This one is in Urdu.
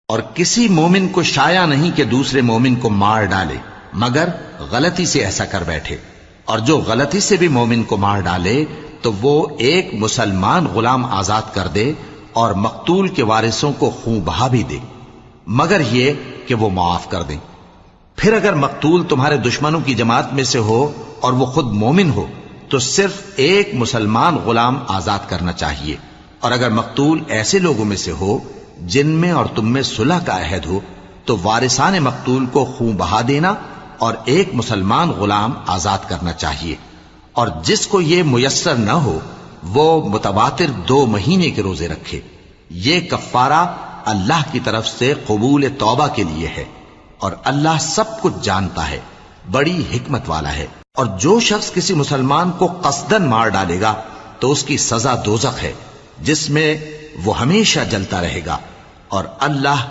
اور کسی مومن کو شایع نہیں کہ دوسرے مومن کو مار ڈالے مگر غلطی سے ایسا کر بیٹھے، اور جو غلطی سے بھی مومن کو مار ڈالے تو وہ ایک مسلمان غلام آزاد کر دے اور مقتول کے وارثوں کو خون بہا بھی دے، مگر یہ کہ وہ معاف کر دیں۔ پھر اگر مقتول تمہارے دشمنوں کی جماعت میں سے ہو اور وہ خود مومن ہو تو صرف ایک مسلمان غلام آزاد کرنا چاہیے، اور اگر مقتول ایسے لوگوں میں سے ہو جن میں اور تم میں صلح کا عہد ہو تو وارثان مقتول کو خون بہا دینا اور ایک مسلمان غلام آزاد کرنا چاہیے، اور جس کو یہ میسر نہ ہو وہ متواتر 2 مہینے کے روزے رکھے۔ یہ کفارہ اللہ کی طرف سے قبول توبہ کے لیے ہے، اور اللہ سب کچھ جانتا ہے، بڑی حکمت والا ہے۔ اور جو شخص کسی مسلمان کو قصدن مار ڈالے گا تو اس کی سزا دوزخ ہے، جس میں وہ ہمیشہ جلتا رہے گا، اور اللہ